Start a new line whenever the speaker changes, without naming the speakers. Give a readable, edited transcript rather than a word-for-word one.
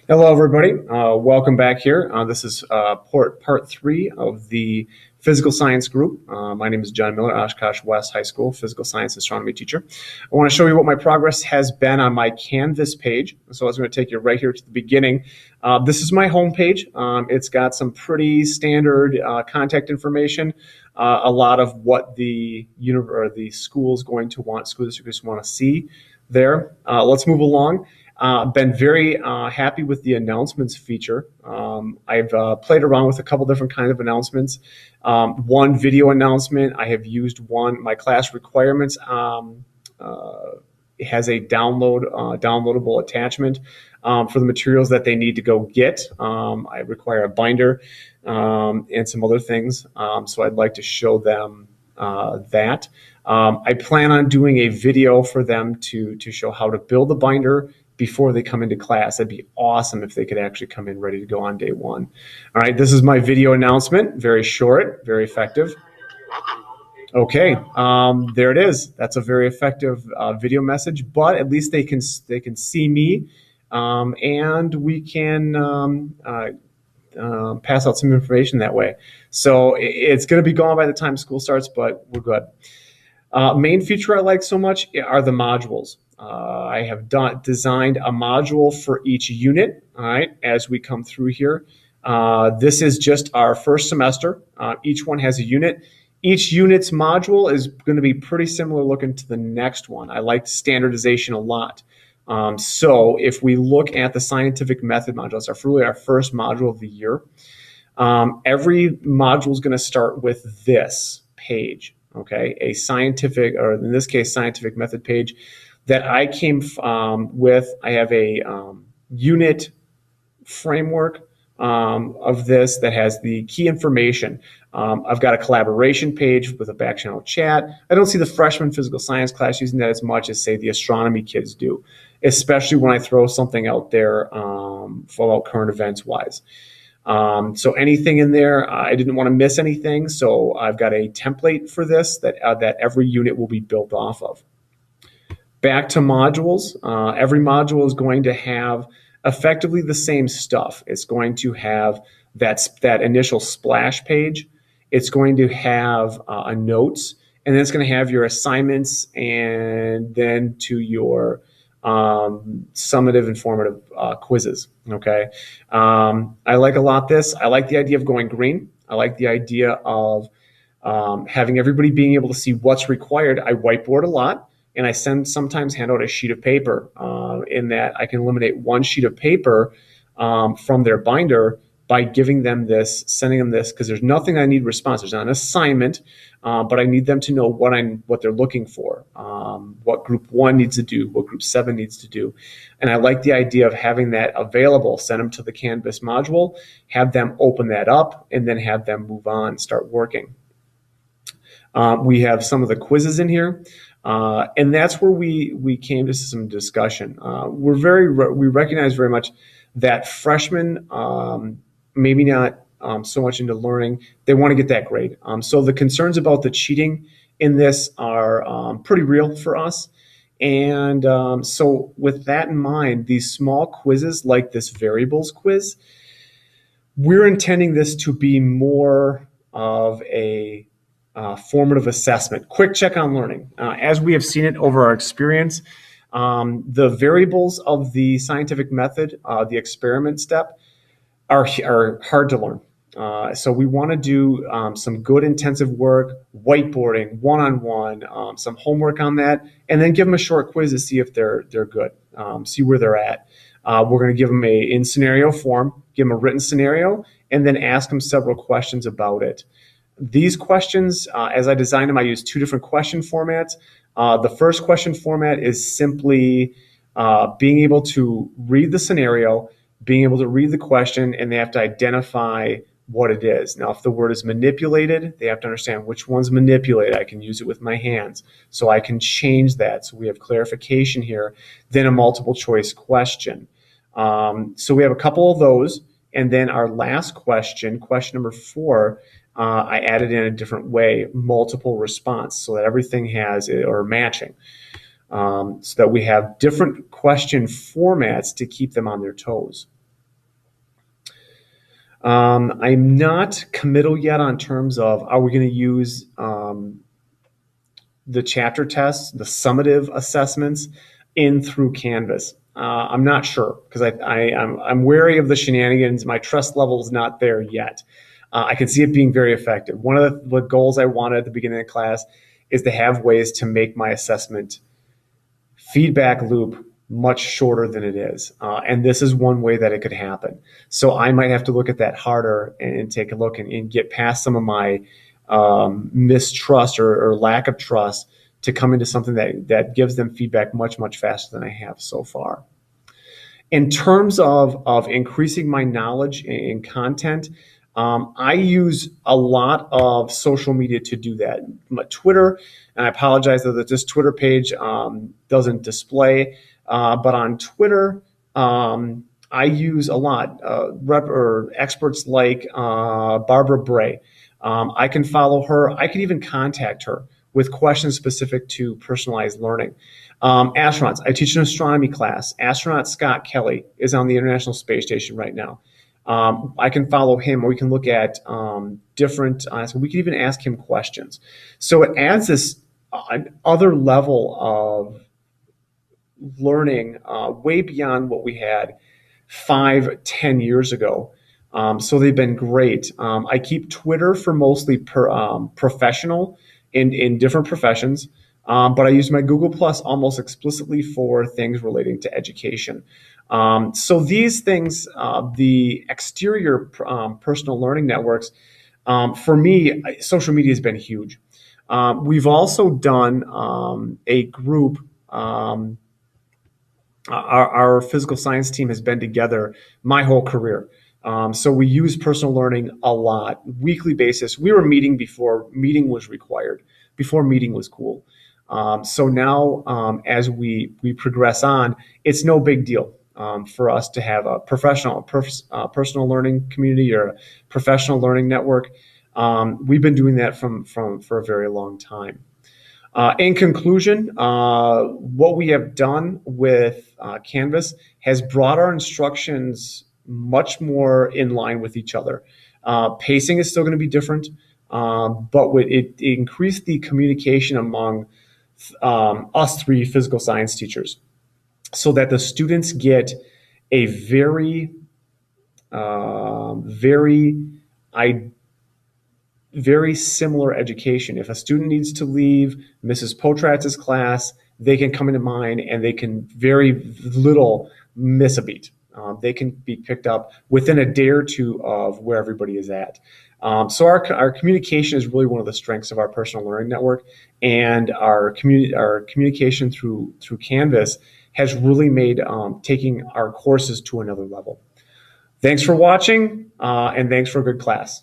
Hello, everybody. Welcome back here. This is part three of the physical science group. My name is John Miller, Oshkosh West High School physical science astronomy teacher. I want to show you what my progress has been on my Canvas page. So I was going to take you right here to the beginning. This is my home page. It's got some pretty standard contact information, a lot of what the school is going to want, school districts want to see there. Let's move along. Been very happy with the announcements feature. I've played around with a couple different kinds of announcements. One video announcement, I have used one, my class requirements has a downloadable attachment for the materials that they need to go get. I require a binder and some other things, so I'd like to show them that. I plan on doing a video for them to show how to build a binder before they come into class. That'd be awesome if they could actually come in ready to go on day one. All right, this is my video announcement. Very short, very effective. Okay, there it is. That's a very effective video message, but at least they can see me, and we can pass out some information that way. So it's going to be gone by the time school starts, but we're good. Main feature I like so much are the modules. I have designed a module for each unit, all right, as we come through here. This is just our first semester. Each one has a unit. Each unit's module is going to be pretty similar looking to the next one. I like standardization a lot. So if we look at the scientific method module, it's really our first module of the year. Every module is going to start with this page, okay? A scientific, or in this case, scientific method page that I came with. I have a unit framework of this that has the key information. I've got a collaboration page with a back channel chat. I don't see the freshman physical science class using that as much as, say, the astronomy kids do, especially when I throw something out there about current events wise. So anything in there, I didn't want to miss anything. So I've got a template for this that every unit will be built off of. Back to modules. Every module is going to have effectively the same stuff. It's going to have that initial splash page. It's going to have a notes, and then it's going to have your assignments, and then to your summative, informative quizzes. Okay, I like a lot this. I like the idea of going green. I like the idea of having everybody being able to see what's required. I whiteboard a lot, and I sometimes hand out a sheet of paper. In that I can eliminate one sheet of paper from their binder by giving them this, sending them this, because there's nothing I need response. There's not an assignment, but I need them to know what they're looking for, what group 1 needs to do, what group 7 needs to do. And I like the idea of having that available. Send them to the Canvas module, have them open that up, and then have them move on and start working. We have some of the quizzes in here. And that's where we came to some discussion. We recognize very much that freshmen, maybe not so much into learning, they want to get that grade. So the concerns about the cheating in this are pretty real for us. And so with that in mind, these small quizzes like this variables quiz, we're intending this to be more of a formative assessment, quick check on learning. As we have seen it over our experience, the variables of the scientific method, the experiment step, are hard to learn. So we want to do some good intensive work, whiteboarding, one-on-one, some homework on that, and then give them a short quiz to see if they're good, see where they're at. We're going to give them in scenario form, give them a written scenario, and then ask them several questions about it. These questions, as I designed them, I use 2 different question formats. The first question format is simply being able to read the scenario, being able to read the question, and they have to identify what it is. Now, if the word is manipulated, they have to understand which one's manipulated. I can use it with my hands, so I can change that. So we have clarification here. Then a multiple choice question. So we have a couple of those. And then our last question, question number 4, I added in a different way, multiple response, so that everything has, or matching, so that we have different question formats to keep them on their toes. I'm not committal yet on terms of are we going to use the chapter tests, the summative assessments in through Canvas. I'm not sure because I'm wary of the shenanigans. My trust level is not there yet. I can see it being very effective. One of the goals I wanted at the beginning of the class is to have ways to make my assessment feedback loop much shorter than it is. And this is one way that it could happen. So I might have to look at that harder and take a look and get past some of my mistrust or lack of trust to come into something that gives them feedback much, much faster than I have so far. In terms of increasing my knowledge in content, I use a lot of social media to do that. My Twitter, and I apologize that this Twitter page doesn't display, but on Twitter, I use a lot. Experts like Barbara Bray. I can follow her. I can even contact her with questions specific to personalized learning. Astronauts. I teach an astronomy class. Astronaut Scott Kelly is on the International Space Station right now. I can follow him, or we can look at different. So we can even ask him questions. So it adds this other level of learning way beyond what we had 5, 10 years ago. So they've been great. I keep Twitter for mostly professional in different professions. But I use my Google Plus almost explicitly for things relating to education. So these things, the exterior personal learning networks, for me, social media has been huge. We've also done a group. Our physical science team has been together my whole career. So we use personal learning a lot, weekly basis. We were meeting before meeting was required, before meeting was cool. So now, as we progress on, it's no big deal for us to have a personal learning community or a professional learning network. We've been doing that for a very long time. In conclusion, what we have done with Canvas has brought our instructions much more in line with each other. Pacing is still going to be different, but it increased the communication among us three physical science teachers so that the students get a very, very similar education. If a student needs to leave Mrs. Potratz's class, they can come into mine and they can very little miss a beat. They can be picked up within a day or two of where everybody is at. So our communication is really one of the strengths of our personal learning network, and our communication through Canvas has really made taking our courses to another level. Thanks for watching, and thanks for a good class.